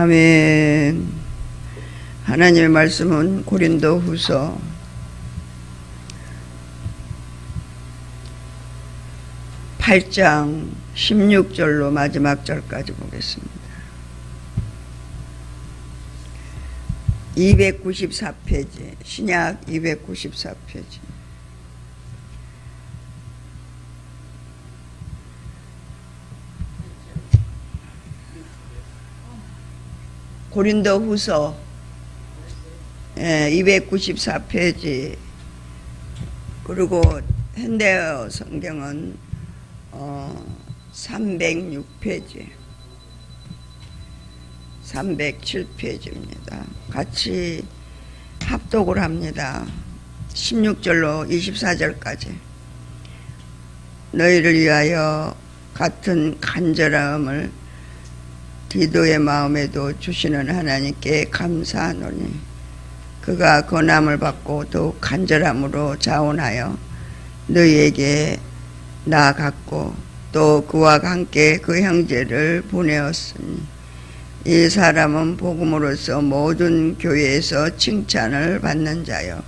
아멘. 하나님의 말씀은 고린도후서 8장 16절로 마지막 절까지 보겠습니다. 294페이지, 신약 294페이지. 고린도후서 294페이지. 그리고 현대어 성경은 306페이지, 307페이지입니다. 같이 합독을 합니다. 16절로 24절까지. 너희를 위하여 같은 간절함을 디도의 마음에도 주시는 하나님께 감사하노니 그가 권함을 받고 더욱 간절함으로 자원하여 너희에게 나아갔고 또 그와 함께 그 형제를 보내었으니 이 사람은 복음으로서 모든 교회에서 칭찬을 받는 자요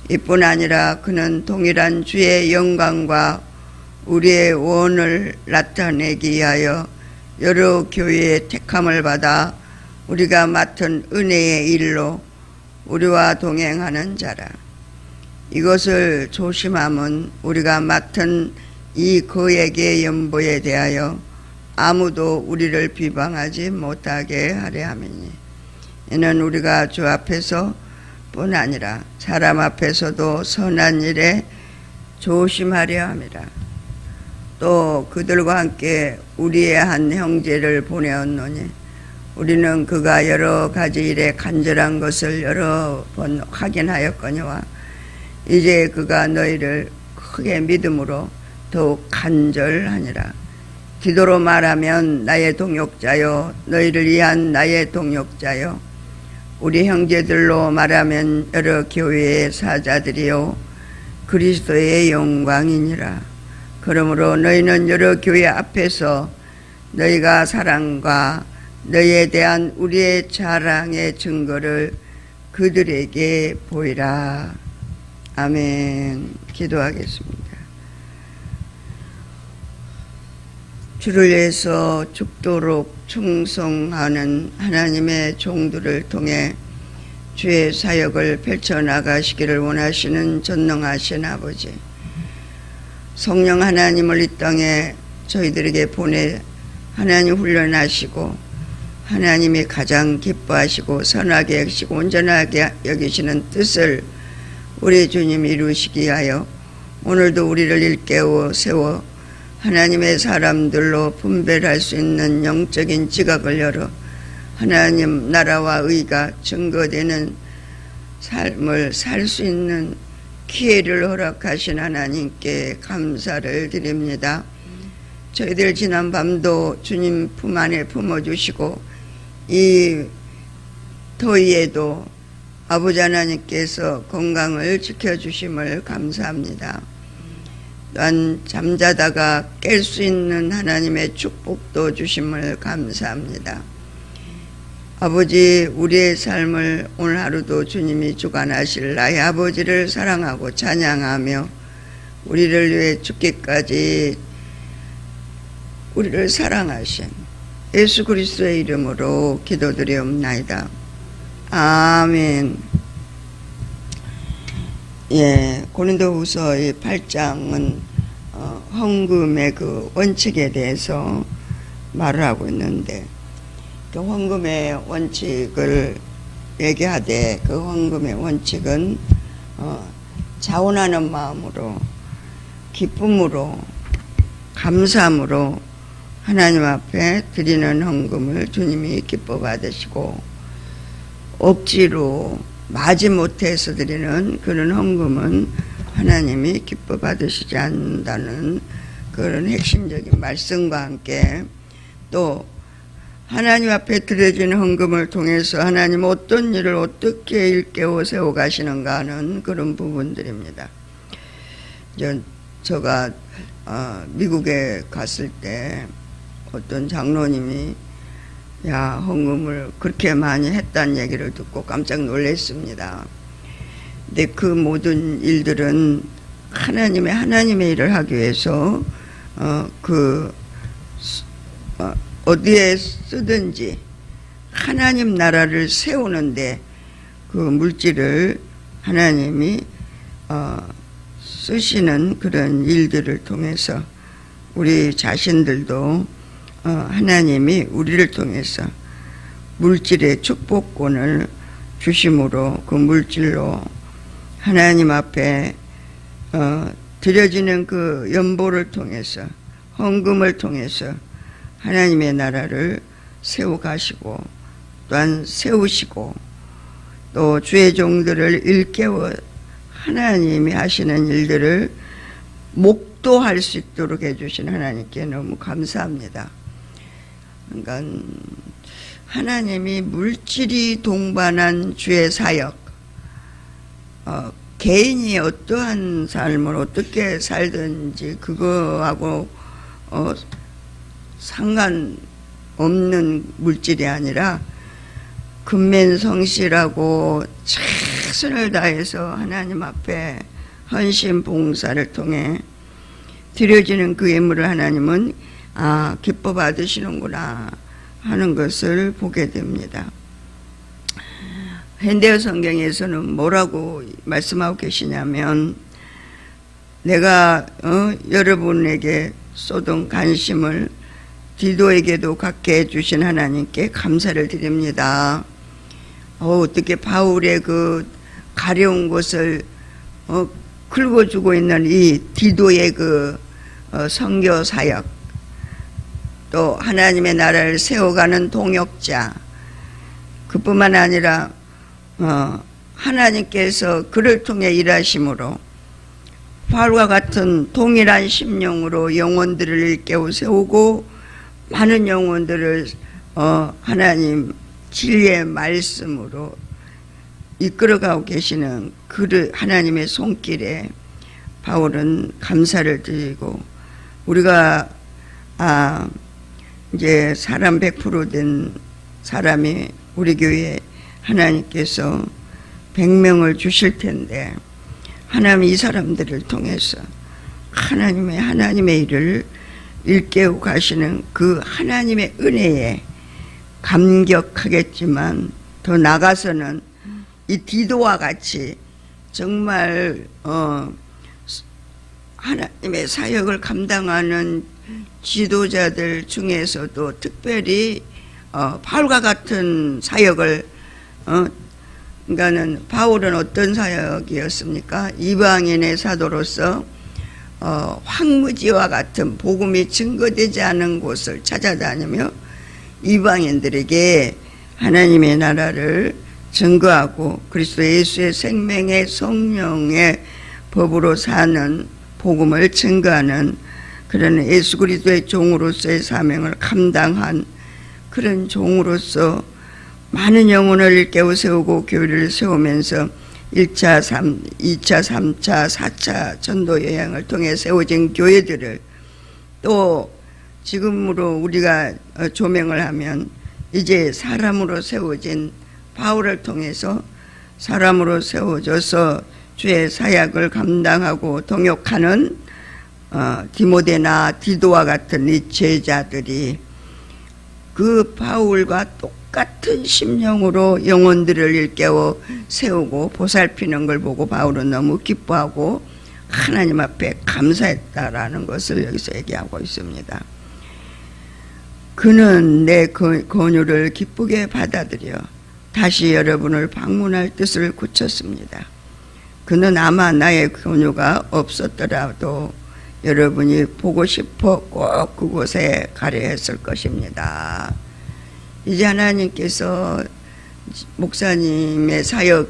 이뿐 아니라 그는 동일한 주의 영광과 우리의 원을 나타내기 위하여 여러 교회의 택함을 받아 우리가 맡은 은혜의 일로 우리와 동행하는 자라. 이것을 조심함은 우리가 맡은 이 거액의 연보에 대하여 아무도 우리를 비방하지 못하게 하려 함이니 이는 우리가 주 앞에서 뿐 아니라 사람 앞에서도 선한 일에 조심하려 함이라. 또 그들과 함께 우리의 한 형제를 보내었노니 우리는 그가 여러 가지 일에 간절한 것을 여러 번 확인하였거니와 이제 그가 너희를 크게 믿음으로 더욱 간절하니라. 디도로 말하면 나의 동역자요 너희를 위한 나의 동역자요 우리 형제들로 말하면 여러 교회의 사자들이요 그리스도의 영광이니라. 그러므로 너희는 여러 교회 앞에서 너희가 사랑과 너희에 대한 우리의 자랑의 증거를 그들에게 보이라. 아멘. 기도하겠습니다. 주를 위해서 죽도록 충성하는 하나님의 종들을 통해 주의 사역을 펼쳐나가시기를 원하시는 전능하신 아버지, 성령 하나님을 이 땅에 저희들에게 보내 하나님 훈련하시고 하나님이 가장 기뻐하시고 선하게 여기시고 온전하게 여기시는 뜻을 우리 주님이 이루시기 위하여 오늘도 우리를 일깨워 세워 하나님의 사람들로 분별할 수 있는 영적인 지각을 열어 하나님 나라와 의가 증거되는 삶을 살 수 있는 기회를 허락하신 하나님께 감사를 드립니다. 저희들 지난 밤도 주님 품 안에 품어주시고 이 더위에도 아버지 하나님께서 건강을 지켜주심을 감사합니다. 또한 잠자다가 깰 수 있는 하나님의 축복도 주심을 감사합니다. 아버지, 우리의 삶을 오늘 하루도 주님이 주관하실 나의 아버지를 사랑하고 찬양하며 우리를 위해 죽기까지 우리를 사랑하신 예수 그리스도의 이름으로 기도드리옵나이다. 아멘. 고린도후서 8장은 헌금의 그 원칙에 대해서 말을 하고 있는데 그 헌금의 원칙을 얘기하되 그 헌금의 원칙은 자원하는 마음으로 기쁨으로 감사함으로 하나님 앞에 드리는 헌금을 주님이 기뻐 받으시고 억지로 마지못해서 드리는 그런 헌금은 하나님이 기뻐 받으시지 않는다는 그런 핵심적인 말씀과 함께 또 하나님 앞에 드려지는 헌금을 통해서 하나님 어떤 일을 어떻게 일깨워 세워 가시는가 하는 그런 부분들입니다. 제가 미국에 갔을 때 어떤 장로님이 야, 헌금을 그렇게 많이 했다는 얘기를 듣고 깜짝 놀랐습니다. 근데 그 모든 일들은 하나님의 일을 하기 위해서 어디에 쓰든지 하나님 나라를 세우는데 그 물질을 하나님이 쓰시는 그런 일들을 통해서 우리 자신들도 하나님이 우리를 통해서 물질의 축복권을 주심으로 그 물질로 하나님 앞에 드려지는 그 연보를 통해서 헌금을 통해서 하나님의 나라를 세워가시고 또한 세우시고 또 주의 종들을 일깨워 하나님이 하시는 일들을 목도할 수 있도록 해주신 하나님께 너무 감사합니다. 그러니까 하나님이 물질이 동반한 주의 사역, 개인이 어떠한 삶을 어떻게 살든지 그거하고 상관없는 물질이 아니라 근면성실하고 최선을 다해서 하나님 앞에 헌신 봉사를 통해 드려지는 그 예물을 하나님은 기뻐 받으시는구나 하는 것을 보게 됩니다. 현대어 성경에서는 뭐라고 말씀하고 계시냐면 내가 여러분에게 쏟은 관심을 디도에게도 갖게 해주신 하나님께 감사를 드립니다. 어떻게 바울의 그 가려운 것을 긁어주고 있는 이 디도의 그 선교 사역, 또 하나님의 나라를 세워가는 동역자, 그뿐만 아니라 하나님께서 그를 통해 일하심으로 바울과 같은 동일한 심령으로 영혼들을 일깨워 세우고 많은 영혼들을 하나님 진리의 말씀으로 이끌어가고 계시는 그 하나님의 손길에 바울은 감사를 드리고, 우리가 이제 사람 100% 된 사람이 우리 교회에 하나님께서 100명을 주실 텐데 하나님 이 사람들을 통해서 하나님의 일을 일깨우고 가시는 그 하나님의 은혜에 감격하겠지만 더 나가서는 이 디도와 같이 정말 하나님의 사역을 감당하는 지도자들 중에서도 특별히 바울과 같은 사역을 그러니까는 바울은 어떤 사역이었습니까? 이방인의 사도로서 황무지와 같은 복음이 증거되지 않은 곳을 찾아다니며 이방인들에게 하나님의 나라를 증거하고 그리스도 예수의 생명의 성령의 법으로 사는 복음을 증거하는 그런 예수 그리스도의 종으로서의 사명을 감당한 그런 종으로서 많은 영혼을 일깨워 세우고 교회를 세우면서 1차, 2차, 3차, 4차 전도 여행을 통해 세워진 교회들을 또 지금으로 우리가 조명을 하면 이제 사람으로 세워진 바울을 통해서 사람으로 세워져서 주의 사역을 감당하고 동역하는 디모데나 디도와 같은 이 제자들이 그 바울과 똑같은 심령으로 영혼들을 일깨워 세우고 보살피는 걸 보고 바울은 너무 기뻐하고 하나님 앞에 감사했다라는 것을 여기서 얘기하고 있습니다. 그는 내 권유를 기쁘게 받아들여 다시 여러분을 방문할 뜻을 굳혔습니다. 그는 아마 나의 권유가 없었더라도 여러분이 보고 싶어 꼭 그곳에 가려 했을 것입니다. 이제 하나님께서 목사님의 사역에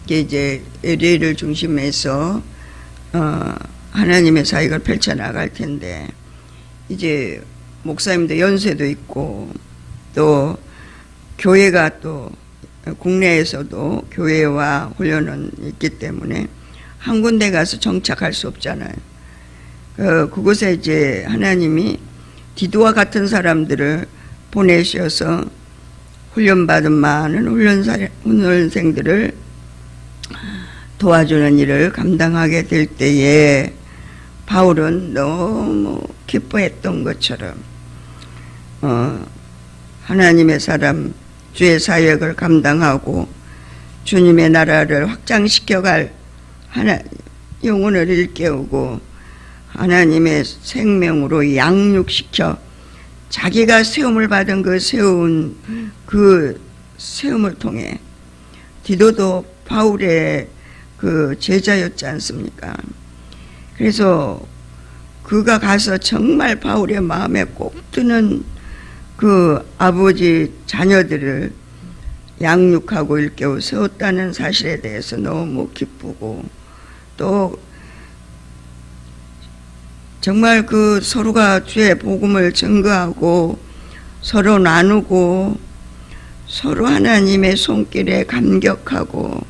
이제 LA를 중심해서 하나님의 사역을 펼쳐나갈 텐데 이제 목사님도 연세도 있고 또 교회가 또 국내에서도 교회와 훈련은 있기 때문에 한 군데 가서 정착할 수 없잖아요. 그곳에 이제 하나님이 디도와 같은 사람들을 보내셔서 훈련받은 많은 훈련생들을 도와주는 일을 감당하게 될 때에 바울은 너무 기뻐했던 것처럼 하나님의 사람 주의 사역을 감당하고 주님의 나라를 확장시켜갈 영혼을 일깨우고 하나님의 생명으로 양육시켜 자기가 세움을 받은 그 세움을 통해 디도도 바울의 그 제자였지 않습니까? 그래서 그가 가서 정말 바울의 마음에 꼭 드는 그 아버지 자녀들을 양육하고 일깨워 세웠다는 사실에 대해서 너무 기쁘고, 또 정말 그 서로가 주의 복음을 증거하고 서로 나누고 서로 하나님의 손길에 감격하고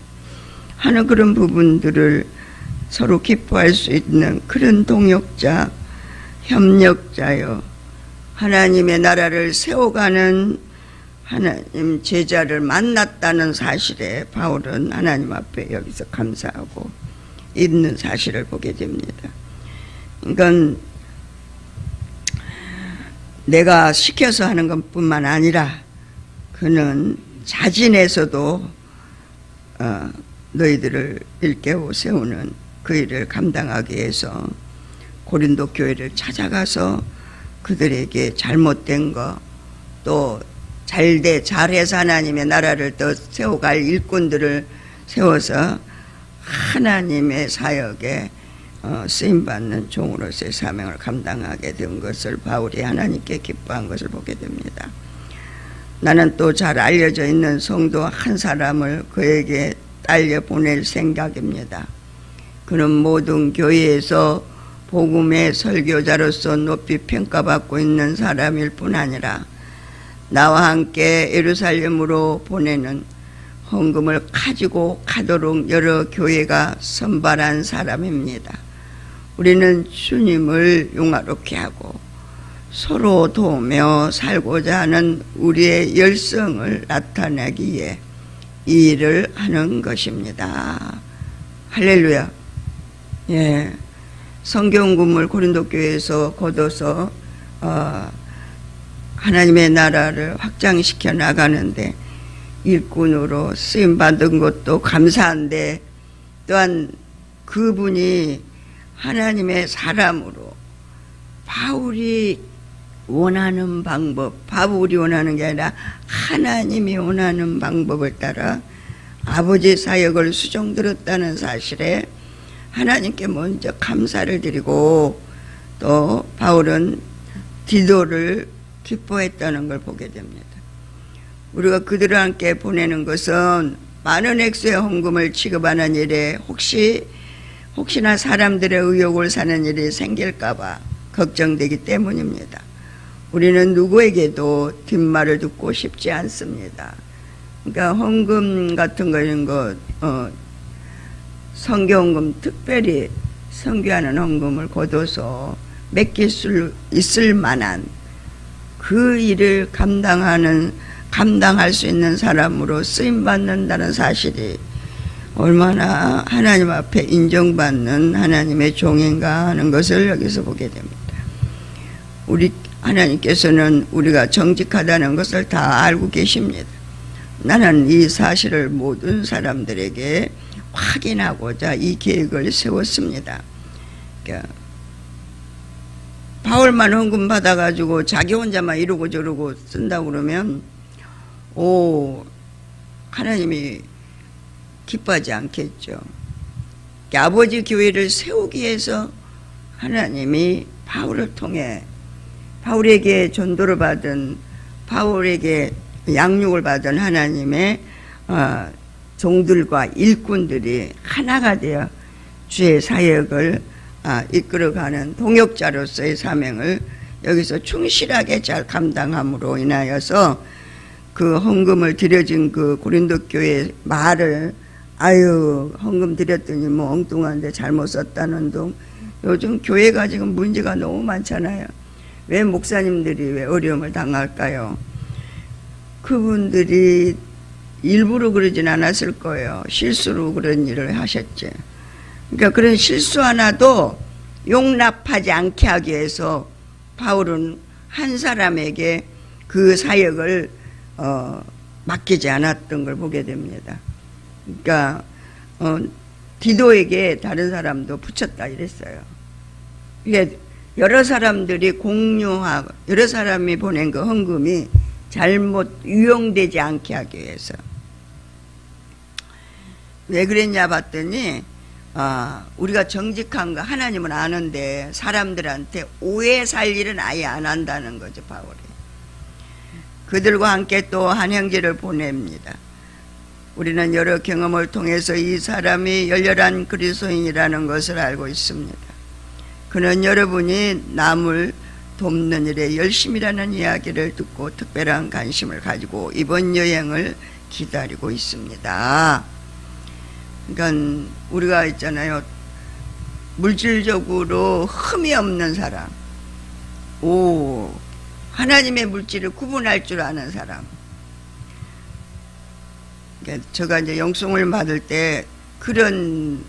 하는 그런 부분들을 서로 기뻐할 수 있는 그런 동역자, 협력자요, 하나님의 나라를 세워가는 하나님 제자를 만났다는 사실에 바울은 하나님 앞에 여기서 감사하고 있는 사실을 보게 됩니다. 그러니까 내가 시켜서 하는 것뿐만 아니라 그는 자진해서도 너희들을 일깨워 세우는 그 일을 감당하기 위해서 고린도 교회를 찾아가서 그들에게 잘못된 거, 또 잘해서 하나님의 나라를 더 세워갈 일꾼들을 세워서 하나님의 사역에 쓰임받는 종으로서의 사명을 감당하게 된 것을 바울이 하나님께 기뻐한 것을 보게 됩니다. 나는 또 잘 알려져 있는 성도 한 사람을 그에게 딸려 보낼 생각입니다. 그는 모든 교회에서 복음의 설교자로서 높이 평가받고 있는 사람일 뿐 아니라 나와 함께 예루살렘으로 보내는 헌금을 가지고 가도록 여러 교회가 선발한 사람입니다. 우리는 주님을 용화롭게 하고 서로 도우며 살고자 하는 우리의 열성을 나타내기 위해 이 일을 하는 것입니다. 할렐루야. 예, 성경금을 고린도 교회에서 거둬서 하나님의 나라를 확장시켜 나가는데 일꾼으로 쓰임받은 것도 감사한데, 또한 그분이 하나님의 사람으로 바울이 원하는 방법, 바울이 원하는 게 아니라 하나님이 원하는 방법을 따라 아버지 사역을 수종들었다는 사실에 하나님께 먼저 감사를 드리고, 또 바울은 디도를 기뻐했다는 걸 보게 됩니다. 우리가 그들과 함께 보내는 것은 많은 액수의 헌금을 취급하는 일에 혹시나 사람들의 의욕을 사는 일이 생길까봐 걱정되기 때문입니다. 우리는 누구에게도 뒷말을 듣고 싶지 않습니다. 그러니까 헌금 같은 거 이런 거 선교헌금, 특별히 선교하는 헌금을 거둬서 맡길 수 있을 만한 그 일을 감당할 수 있는 사람으로 쓰임받는다는 사실이 얼마나 하나님 앞에 인정받는 하나님의 종인가 하는 것을 여기서 보게 됩니다. 하나님께서는 우리가 정직하다는 것을 다 알고 계십니다. 나는 이 사실을 모든 사람들에게 확인하고자 이 계획을 세웠습니다. 그러니까 바울만 헌금 받아가지고 자기 혼자만 이러고 저러고 쓴다고 그러면 하나님이 기뻐하지 않겠죠. 그러니까 아버지 교회를 세우기 위해서 하나님이 바울을 통해 바울에게 전도를 받은, 바울에게 양육을 받은 하나님의 종들과 일꾼들이 하나가 되어 주의 사역을 이끌어가는 동역자로서의 사명을 여기서 충실하게 잘 감당함으로 인하여서 그 헌금을 드려진 그 고린도 교회 말을 헌금 드렸더니 뭐 엉뚱한데 잘못 썼다는 둥. 요즘 교회가 지금 문제가 너무 많잖아요. 왜 목사님들이 왜 어려움을 당할까요? 그분들이 일부러 그러진 않았을 거예요. 실수로 그런 일을 하셨지. 그러니까 그런 실수 하나도 용납하지 않게 하기 위해서 바울은 한 사람에게 그 사역을 맡기지 않았던 걸 보게 됩니다. 그러니까 디도에게 다른 사람도 붙였다 이랬어요. 이게 여러 사람들이 공유하고 여러 사람이 보낸 그 헌금이 잘못 유용되지 않게 하기 위해서. 왜 그랬냐 봤더니 우리가 정직한 거 하나님은 아는데 사람들한테 오해 살 일은 아예 안 한다는 거죠. 바울이 그들과 함께 또 한 형제를 보냅니다. 우리는 여러 경험을 통해서 이 사람이 열렬한 그리스도인이라는 것을 알고 있습니다. 그는 여러분이 남을 돕는 일에 열심이라는 이야기를 듣고 특별한 관심을 가지고 이번 여행을 기다리고 있습니다. 그러니까 우리가 있잖아요. 물질적으로 흠이 없는 사람, 하나님의 물질을 구분할 줄 아는 사람. 그러니까 제가 이제 영성을 받을 때 그런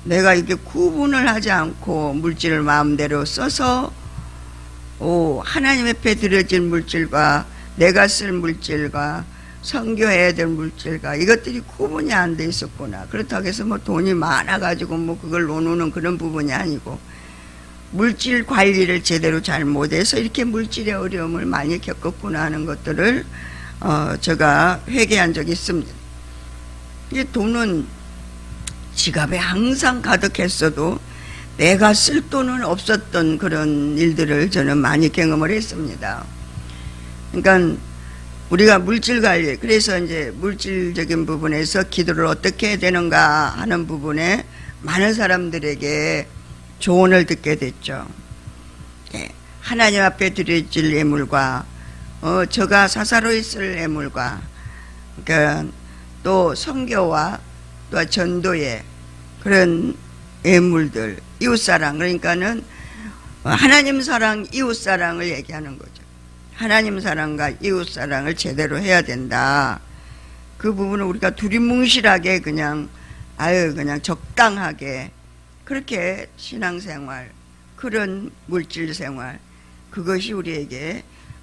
내가 이렇게 구분을 하지 않고 물질을 마음대로 써서 하나님 앞에 드려진 물질과 내가 쓸 물질과 선교해야 될 물질과 이것들이 구분이 안 돼 있었구나. 그렇다고 해서 뭐 돈이 많아가지고 뭐 그걸 노는 그런 부분이 아니고 물질 관리를 제대로 잘 못해서 이렇게 물질의 어려움을 많이 겪었구나 하는 것들을 제가 회개한 적이 있습니다. 이 돈은 지갑에 항상 가득했어도 내가 쓸 돈은 없었던 그런 일들을 저는 많이 경험을 했습니다. 그러니까 우리가 물질 관리, 그래서 이제 물질적인 부분에서 기도를 어떻게 해야 되는가 하는 부분에 많은 사람들에게 조언을 듣게 됐죠. 하나님 앞에 드려질 예물과 저가 사사로 있을 예물과 그러니까 또 선교와 또 전도의 그런 예물들, 이웃사랑, 그러니까는 하나님 사랑, 이웃사랑을 얘기하는 거죠. 하나님 사랑과 이웃사랑을 제대로 해야 된다. 그 부분을 우리가 두리뭉실하게 그냥 적당하게 그렇게 신앙생활, 그런 물질생활, 그것이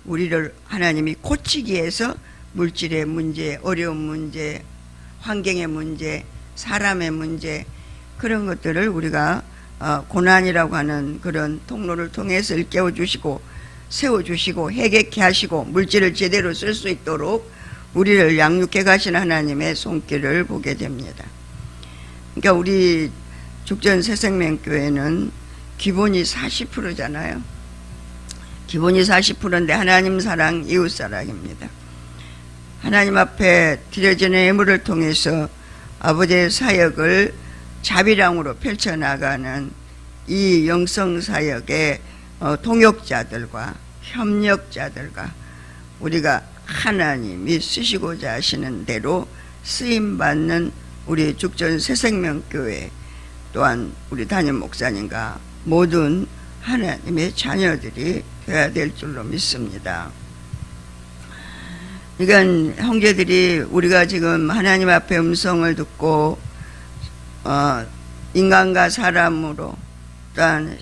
우리를 하나님이 고치기 위해서 물질의 문제, 어려운 문제, 환경의 문제, 사람의 문제, 그런 것들을 우리가 고난이라고 하는 그런 통로를 통해서 일깨워주시고 세워주시고 해결케 하시고 물질을 제대로 쓸 수 있도록 우리를 양육해 가신 하나님의 손길을 보게 됩니다. 그러니까 우리 죽전 새생명교회는 기본이 40%잖아요. 기본이 40%인데 하나님 사랑, 이웃 사랑입니다. 하나님 앞에 드려지는 예물을 통해서 아버지의 사역을 자비랑으로 펼쳐나가는 이 영성사역의 동역자들과 협력자들과 우리가 하나님이 쓰시고자 하시는 대로 쓰임받는 우리 죽전 새생명교회 또한 우리 담임 목사님과 모든 하나님의 자녀들이 되어야 될 줄로 믿습니다. 그러니까 형제들이 우리가 지금 하나님 앞에 음성을 듣고 인간과 사람으로 또한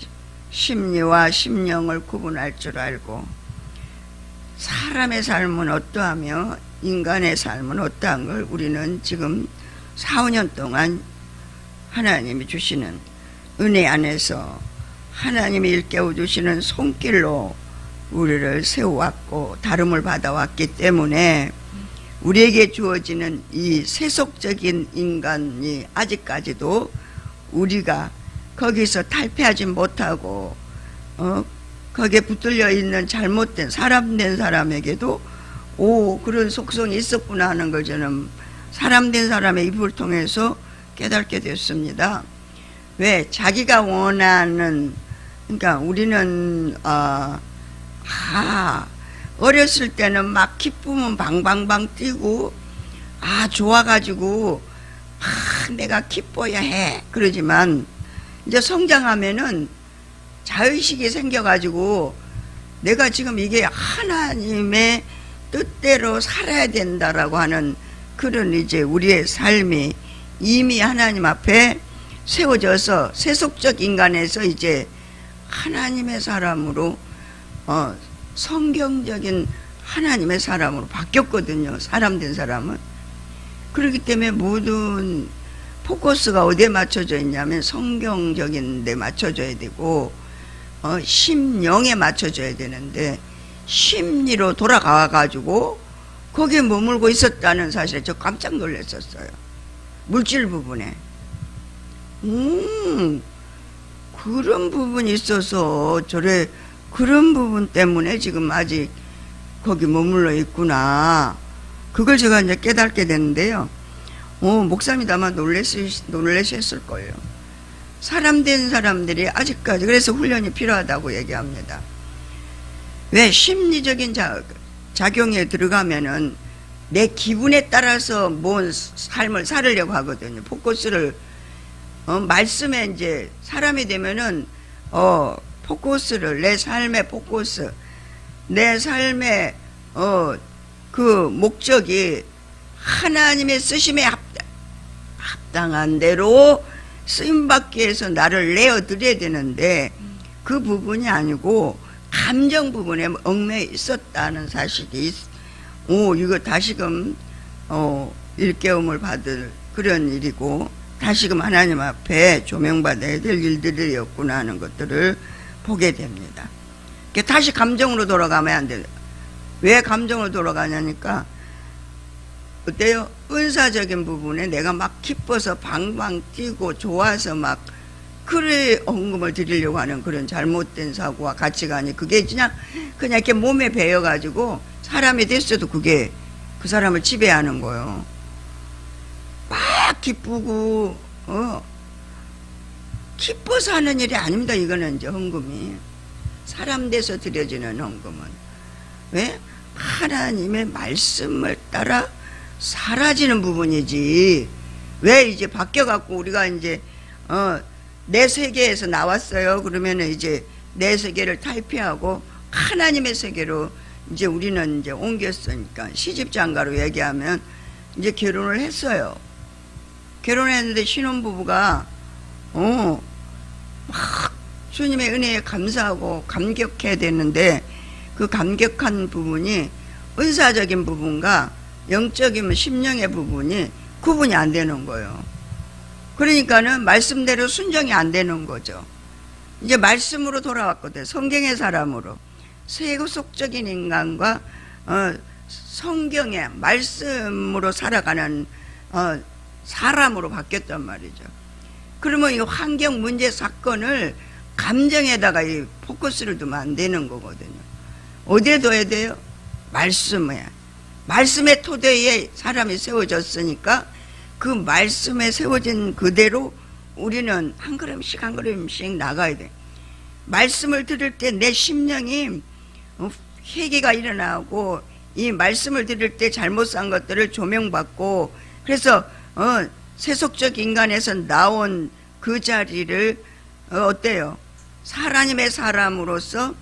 심리와 심령을 구분할 줄 알고 사람의 삶은 어떠하며 인간의 삶은 어떠한 걸 우리는 지금 4, 5년 동안 하나님이 주시는 은혜 안에서 하나님이 일깨워 주시는 손길로 우리를 세워왔고 다름을 받아왔기 때문에 우리에게 주어지는 이 세속적인 인간이 아직까지도 우리가 거기서 탈피하지 못하고 거기에 붙들려 있는 잘못된 사람된 사람에게도 그런 속성이 있었구나 하는 걸 저는 사람된 사람의 입을 통해서 깨닫게 됐습니다. 왜? 자기가 원하는, 그러니까 우리는 어렸을 때는 막 기쁘면 방방방 뛰고 좋아가지고 내가 기뻐야 해 그러지만 이제 성장하면은 자의식이 생겨가지고 내가 지금 이게 하나님의 뜻대로 살아야 된다라고 하는 그런 이제 우리의 삶이 이미 하나님 앞에 세워져서 세속적 인간에서 이제 하나님의 사람으로 성경적인 하나님의 사람으로 바뀌었거든요. 사람 된 사람은. 그렇기 때문에 모든 포커스가 어디에 맞춰져 있냐면 성경적인 데 맞춰져야 되고 심령에 맞춰져야 되는데 심리로 돌아가 가지고 거기에 머물고 있었다는 사실에 저 깜짝 놀랐었어요. 물질 부분에 그런 부분이 있어서 저래 그런 부분 때문에 지금 아직 거기 머물러 있구나. 그걸 제가 이제 깨닫게 됐는데요. 목사님이 아마 놀라셨을 거예요. 사람 된 사람들이 아직까지 그래서 훈련이 필요하다고 얘기합니다. 왜 심리적인 작용에 들어가면은 내 기분에 따라서 뭔 삶을 살으려고 하거든요. 포커스를 말씀에 이제 사람이 되면은 포커스를 내 삶의 포커스, 내 삶의 그 목적이 하나님의 쓰심에 합당한 대로 쓰임받기 위해서 나를 내어드려야 되는데 그 부분이 아니고 감정 부분에 얽매여 있었다는 사실이 이거 다시금 일깨움을 받을 그런 일이고 다시금 하나님 앞에 조명받아야 될 일들이었구나 하는 것들을 보게 됩니다. 다시 감정으로 돌아가면 안 돼요. 왜 감정으로 돌아가냐니까 어때요? 은사적인 부분에 내가 막 기뻐서 방방 뛰고 좋아서 막 그래 헌금을 드리려고 하는 그런 잘못된 사고와 가치관이 그게 그냥 이렇게 몸에 배어가지고 사람이 됐어도 그게 그 사람을 지배하는 거예요. 막 기쁘고 기뻐서 하는 일이 아닙니다. 이거는 이제 헌금이 사람 돼서 드려지는 헌금은 왜? 하나님의 말씀을 따라 사라지는 부분이지. 왜 이제 바뀌어갖고 우리가 이제 내 세계에서 나왔어요. 그러면은 이제 내 세계를 탈피하고 하나님의 세계로 이제 우리는 이제 옮겼으니까 시집장가로 얘기하면 이제 결혼을 했어요. 결혼했는데 신혼부부가 막 주님의 은혜에 감사하고 감격해야 되는데 그 감격한 부분이 은사적인 부분과 영적인 심령의 부분이 구분이 안 되는 거예요. 그러니까는 말씀대로 순종이 안 되는 거죠. 이제 말씀으로 돌아왔거든. 성경의 사람으로 세속적인 인간과 성경의 말씀으로 살아가는 사람으로 바뀌었단 말이죠. 그러면 이 환경 문제 사건을 감정에다가 이 포커스를 두면 안 되는 거거든요. 어디에 둬야 돼요? 말씀에. 말씀의 토대에 사람이 세워졌으니까 그 말씀에 세워진 그대로 우리는 한 걸음씩 한 걸음씩 나가야 돼. 말씀을 들을 때 내 심령이 회개가 일어나고 이 말씀을 들을 때 잘못 산 것들을 조명받고 그래서 세속적 인간에서 나온 그 자리를 어때요? 하나님의 사람으로서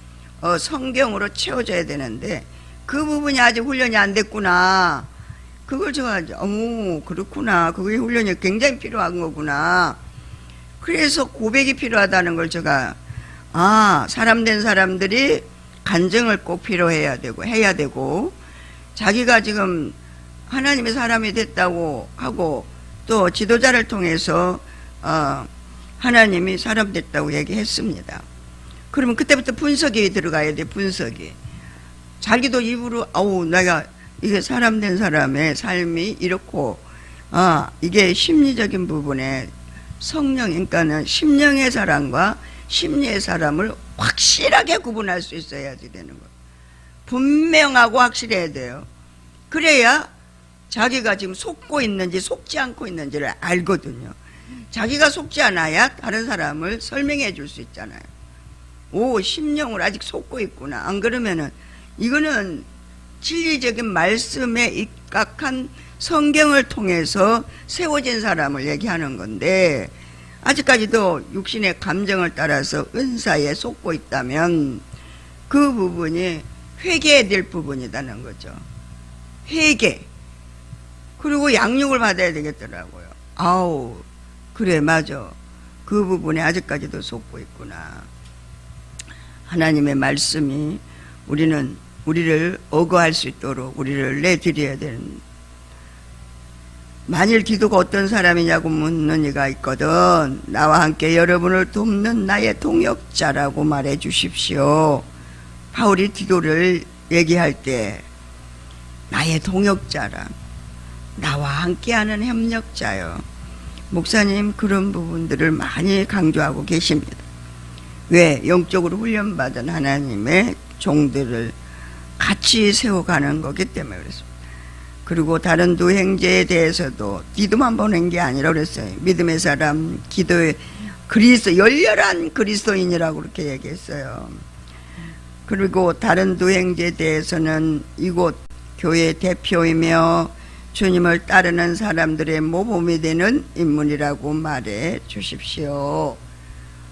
성경으로 채워져야 되는데 그 부분이 아직 훈련이 안 됐구나. 그걸 제가 그렇구나. 그게 훈련이 굉장히 필요한 거구나. 그래서 고백이 필요하다는 걸 제가 사람 된 사람들이 간증을 꼭 필요해야 되고 해야 되고 자기가 지금 하나님의 사람이 됐다고 하고 또 지도자를 통해서 하나님이 사람 됐다고 얘기했습니다. 그러면 그때부터 분석이 들어가야 돼. 분석이. 자기도 입으로 내가 이게 사람 된 사람의 삶이 이렇고 이게 심리적인 부분에 성령, 그러니까는 심령의 사람과 심리의 사람을 확실하게 구분할 수 있어야지 되는 거예요. 분명하고 확실해야 돼요. 그래야 자기가 지금 속고 있는지 속지 않고 있는지를 알거든요. 자기가 속지 않아야 다른 사람을 설명해 줄 수 있잖아요. 심령을 아직 속고 있구나. 안 그러면은 이거는 진리적인 말씀에 입각한 성경을 통해서 세워진 사람을 얘기하는 건데 아직까지도 육신의 감정을 따라서 은사에 속고 있다면 그 부분이 회개해야 될 부분이라는 거죠. 회개, 그리고 양육을 받아야 되겠더라고요. 아우, 그래, 맞아. 그 부분에 아직까지도 속고 있구나. 하나님의 말씀이 우리를 어거할 수 있도록 우리를 내드려야 되는, 만일 기도가 어떤 사람이냐고 묻는 이가 있거든. 나와 함께 여러분을 돕는 나의 동역자라고 말해 주십시오. 바울이 기도를 얘기할 때 나의 동역자라, 나와 함께하는 협력자요. 목사님 그런 부분들을 많이 강조하고 계십니다. 왜? 영적으로 훈련받은 하나님의 종들을 같이 세워가는 거기 때문에 그렇습니다. 그리고 다른 두 형제에 대해서도 기도만 보낸 게 아니라 그랬어요. 믿음의 사람, 기도의 열렬한 그리스도인이라고 그렇게 얘기했어요. 그리고 다른 두 형제에 대해서는 이곳 교회 대표이며 주님을 따르는 사람들의 모범이 되는 인물이라고 말해 주십시오.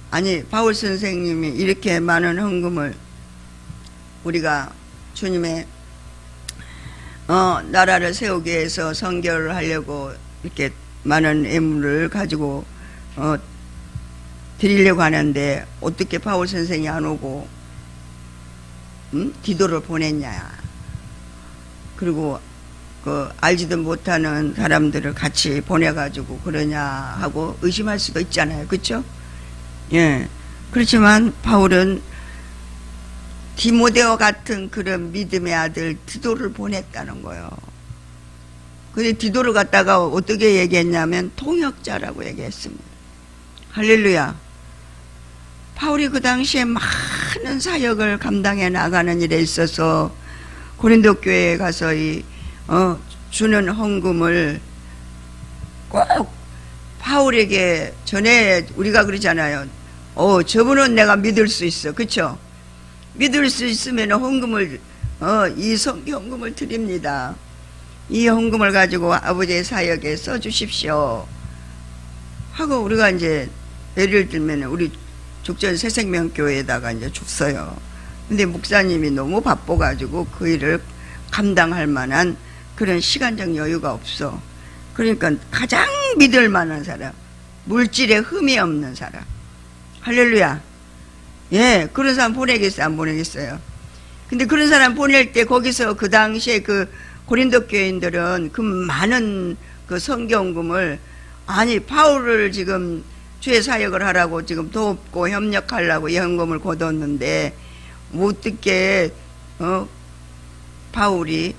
아니, 바울 선생님이 이렇게 많은 헌금을 우리가 주님의 나라를 세우기 위해서 선교를 하려고 이렇게 많은 예물을 가지고 드리려고 하는데 어떻게 바울 선생이 안 오고 디도를 보냈냐. 그리고 그 알지도 못하는 사람들을 같이 보내가지고 그러냐 하고 의심할 수도 있잖아요. 그렇죠? 예. 그렇지만 바울은 디모데와 같은 그런 믿음의 아들 디도를 보냈다는 거예요. 근데 디도를 갖다가 어떻게 얘기했냐면 통역자라고 얘기했습니다. 할렐루야. 바울이 그 당시에 많은 사역을 감당해 나가는 일에 있어서 고린도 교회에 가서 주는 헌금을 꼭 바울에게 전에 우리가 그러잖아요. 저분은 내가 믿을 수 있어. 그쵸? 믿을 수 있으면 헌금을, 이 헌금을 드립니다. 이 헌금을 가지고 아버지의 사역에 써주십시오. 하고 우리가 이제 예를 들면 우리 죽전 새생명교회에다가 이제 줬어요. 근데 목사님이 너무 바빠가지고 그 일을 감당할 만한 그런 시간적 여유가 없어. 그러니까 가장 믿을 만한 사람, 물질에 흠이 없는 사람. 할렐루야. 예, 그런 사람 보내겠어요? 안 보내겠어요? 근데 그런 사람 보낼 때 거기서 그 당시에 그 고린도 교인들은 그 많은 그 성경금을, 아니 바울을 지금 주의 사역을 하라고 지금 돕고 협력하려고 현금을 거뒀는데 어떻게 바울이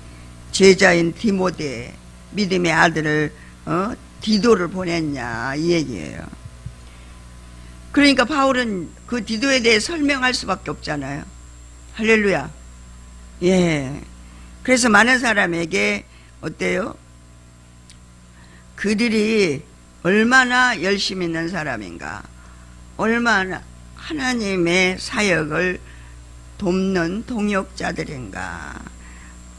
제자인 디모데 믿음의 아들을 디도를 보냈냐 이 얘기예요. 그러니까 바울은 그 디도에 대해 설명할 수밖에 없잖아요. 할렐루야. 예. 그래서 많은 사람에게 어때요? 그들이 얼마나 열심히 있는 사람인가, 얼마나 하나님의 사역을 돕는 동역자들인가.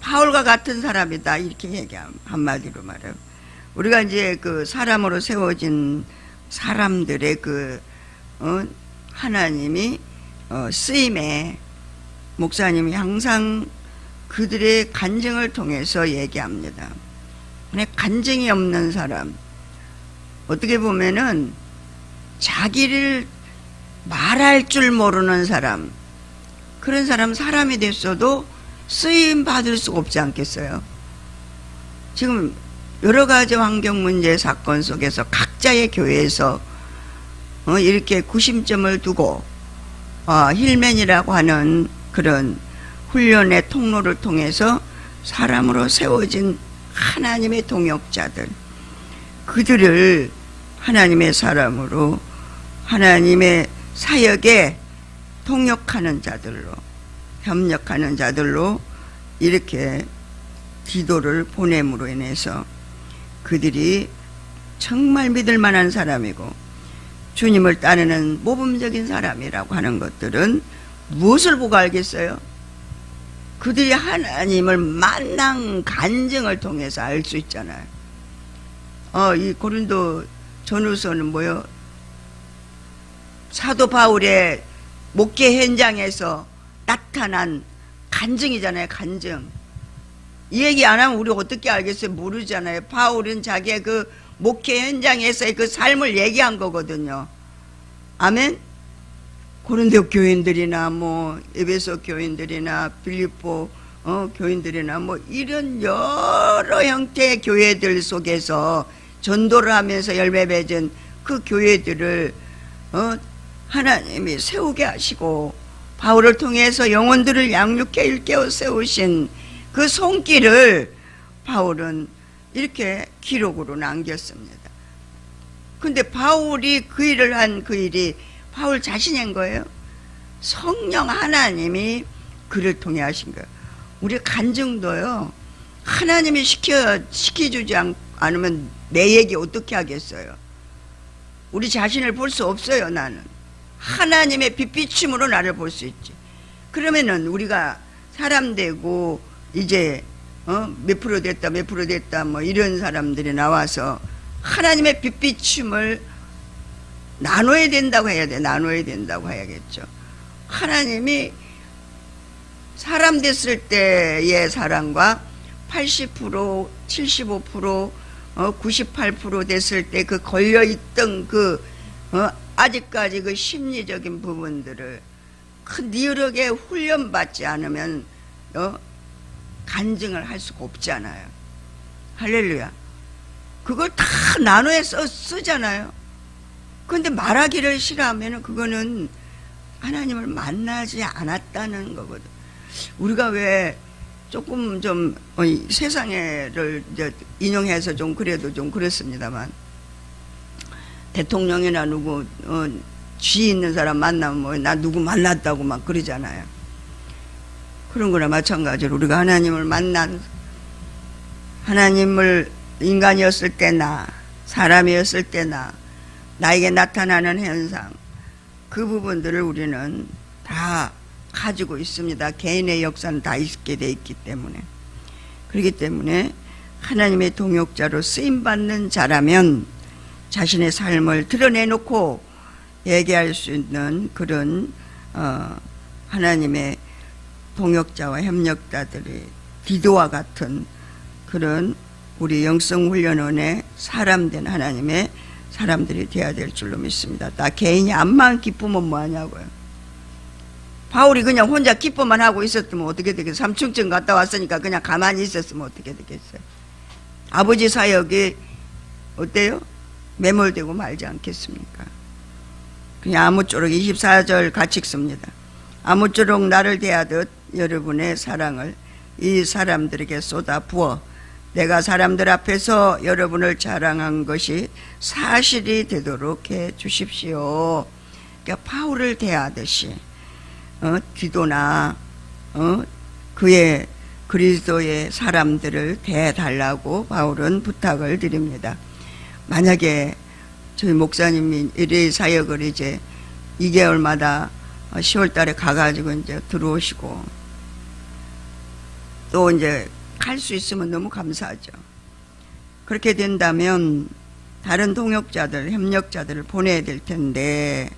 바울과 같은 사람이다 이렇게 얘기하면 한마디로 말해요. 우리가 이제 그 사람으로 세워진 사람들의 그 하나님이 쓰임에 목사님이 항상 그들의 간증을 통해서 얘기합니다. 간증이 없는 사람, 어떻게 보면은 자기를 말할 줄 모르는 사람, 그런 사람 사람이 됐어도 쓰임 받을 수가 없지 않겠어요? 지금 여러 가지 환경 문제 사건 속에서 각자의 교회에서 이렇게 구심점을 두고 힐맨이라고 하는 그런 훈련의 통로를 통해서 사람으로 세워진 하나님의 동역자들, 그들을 하나님의 사람으로 하나님의 사역에 동역하는 자들로, 협력하는 자들로 이렇게 디도를 보냄으로 인해서 그들이 정말 믿을 만한 사람이고 주님을 따르는 모범적인 사람이라고 하는 것들은 무엇을 보고 알겠어요? 그들이 하나님을 만난 간증을 통해서 알 수 있잖아요. 이 고린도 전후서는 뭐요? 사도 바울의 목회 현장에서 나타난 간증이잖아요. 간증. 이 얘기 안 하면 우리 어떻게 알겠어요? 모르잖아요. 바울은 자기의 그 목회 현장에서의 그 삶을 얘기한 거거든요. 아멘? 고린도 교인들이나 뭐 에베소 교인들이나 빌립보 교인들이나 뭐 이런 여러 형태의 교회들 속에서 전도를 하면서 열매 맺은 그 교회들을 하나님이 세우게 하시고 바울을 통해서 영혼들을 양육해 일깨워 세우신 그 손길을 바울은 이렇게 기록으로 남겼습니다. 근데 바울이 그 일을 한 그 일이 바울 자신인 거예요? 성령 하나님이 그를 통해 하신 거예요. 우리 간증도요, 하나님이 시켜주지 않으면 내 얘기 어떻게 하겠어요? 우리 자신을 볼 수 없어요. 나는 하나님의 빛비춤으로 나를 볼 수 있지. 그러면은 우리가 사람 되고 이제 몇 프로 됐다 뭐 이런 사람들이 나와서 하나님의 빛비춤을 나눠야 된다고 해야 돼. 나눠야 된다고 해야겠죠. 하나님이 사람 됐을 때의 사랑과 80%, 75%, 98% 됐을 때 그 걸려있던 그 아직까지 그 심리적인 부분들을 큰 니으르게 훈련받지 않으면 간증을 할 수가 없잖아요. 할렐루야. 그걸 다 나눠야 쓰잖아요. 그런데 말하기를 싫어하면 그거는 하나님을 만나지 않았다는 거거든. 우리가 왜 조금 좀 세상에를 이제 인용해서 좀 그래도 좀 그렇습니다만, 대통령이나 누구 쥐 있는 사람 만나면 뭐 나 누구 만났다고 막 그러잖아요. 그런 거나 마찬가지로 우리가 하나님을 만난, 하나님을 인간이었을 때나 사람이었을 때나 나에게 나타나는 현상, 그 부분들을 우리는 다 가지고 있습니다. 개인의 역사는 다 있게 돼 있기 때문에. 그렇기 때문에 하나님의 동역자로 쓰임받는 자라면 자신의 삶을 드러내놓고 얘기할 수 있는 그런 하나님의 동역자와 협력자들이 디도와 같은 그런 우리 영성훈련원의 사람된 하나님의 사람들이 되어야 될 줄로 믿습니다. 나 개인이 암만 기쁘면 뭐하냐고요. 바울이 그냥 혼자 기뻐만 하고 있었으면 어떻게 되겠어요? 삼층쯤 갔다 왔으니까 그냥 가만히 있었으면 어떻게 되겠어요? 아버지 사역이 어때요? 매몰되고 말지 않겠습니까? 그냥 아무쪼록 24절 같이 읽습니다. 아무쪼록 나를 대하듯 여러분의 사랑을 이 사람들에게 쏟아 부어 내가 사람들 앞에서 여러분을 자랑한 것이 사실이 되도록 해 주십시오. 그러니까 바울을 대하듯이 디도나 그의 그리스도의 사람들을 대해달라고 바울은 부탁을 드립니다. 만약에 저희 목사님이 일일 사역을 이제 2개월마다 10월 달에 가가지고 이제 들어오시고 또 이제 갈 수 있으면 너무 감사하죠. 그렇게 된다면 다른 동역자들, 협력자들을 보내야 될 텐데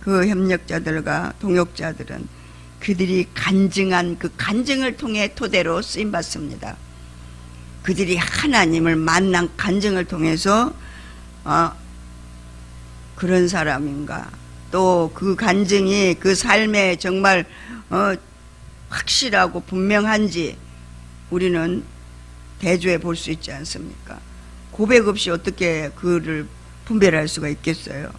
그 협력자들과 동역자들은 그들이 간증한 그 간증을 통해 토대로 쓰임받습니다. 그들이 하나님을 만난 간증을 통해서 그런 사람인가, 또 그 간증이 그 삶에 정말 확실하고 분명한지 우리는 대조해 볼 수 있지 않습니까? 고백 없이 어떻게 그를 분별할 수가 있겠어요?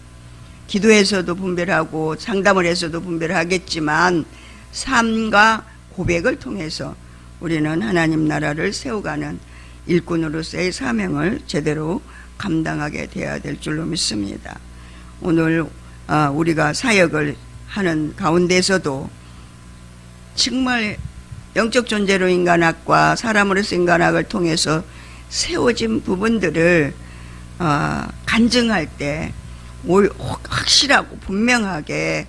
기도해서도 분별하고 상담을 해서도 분별하겠지만 삶과 고백을 통해서 우리는 하나님 나라를 세워가는 일꾼으로서의 사명을 제대로 감당하게 되어야 될 줄로 믿습니다. 오늘 우리가 사역을 하는 가운데서도 정말 영적 존재로 인간학과 사람으로서 인간학을 통해서 세워진 부분들을 간증할 때 확실하고 분명하게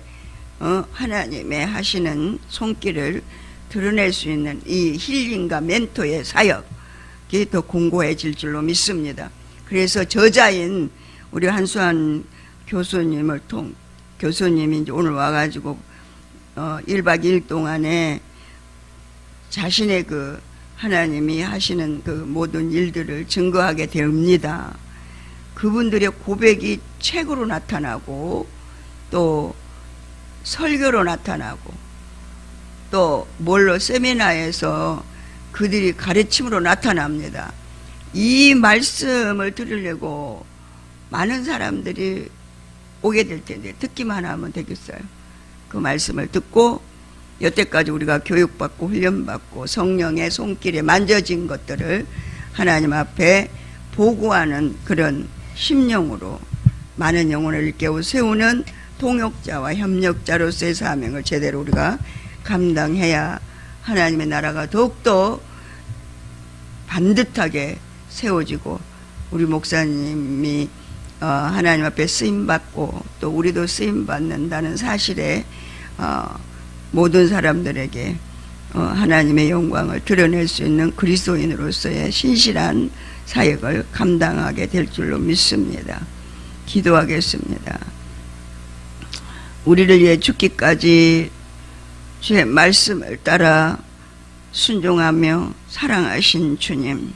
하나님의 하시는 손길을 드러낼 수 있는 이 힐링과 멘토의 사역이 더 공고해질 줄로 믿습니다. 그래서 저자인 우리 한수환 교수님이 이제 오늘 와가지고 1박 2일 동안에 자신의 그 하나님이 하시는 그 모든 일들을 증거하게 됩니다. 그분들의 고백이 책으로 나타나고 또 설교로 나타나고 또 뭘로 세미나에서 그들이 가르침으로 나타납니다. 이 말씀을 들으려고 많은 사람들이 오게 될 텐데 듣기만 하면 되겠어요. 그 말씀을 듣고 여태까지 우리가 교육받고 훈련받고 성령의 손길에 만져진 것들을 하나님 앞에 보고하는 그런 심령으로 많은 영혼을 일깨워 세우는 동역자와 협력자로서의 사명을 제대로 우리가 감당해야 하나님의 나라가 더욱더 반듯하게 세워지고 우리 목사님이 하나님 앞에 쓰임받고 또 우리도 쓰임받는다는 사실에 모든 사람들에게 하나님의 영광을 드러낼 수 있는 그리스도인으로서의 신실한 사역을 감당하게 될 줄로 믿습니다. 기도하겠습니다. 우리를 위해 죽기까지 주의 말씀을 따라 순종하며 사랑하신 주님,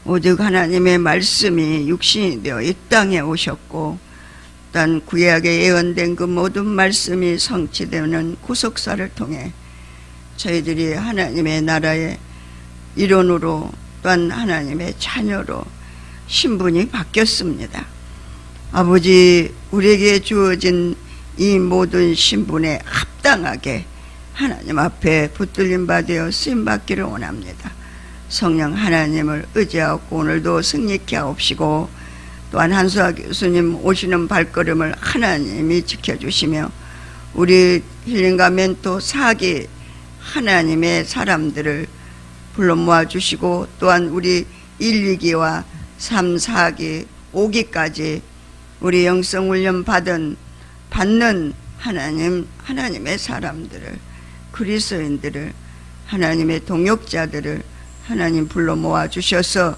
오직 하나님의 말씀이 육신이 되어 이 땅에 오셨고 또한 구약에 예언된 그 모든 말씀이 성취되는 구속사를 통해 저희들이 하나님의 나라의 일원으로 또한 하나님의 자녀로 신분이 바뀌었습니다. 아버지, 우리에게 주어진 이 모든 신분에 합당하게 하나님 앞에 붙들림 받아 쓰임받기를 원합니다. 성령 하나님을 의지하고 오늘도 승리케 하옵시고 또한 한수아 교수님 오시는 발걸음을 하나님이 지켜주시며 우리 힐링과 멘토 4기 하나님의 사람들을 불러 모아주시고 또한 우리 1, 2기와 3, 4기, 5기까지 우리 영성훈련 받는 하나님의 사람들을, 그리스도인들을, 하나님의 동역자들을 하나님 불러 모아주셔서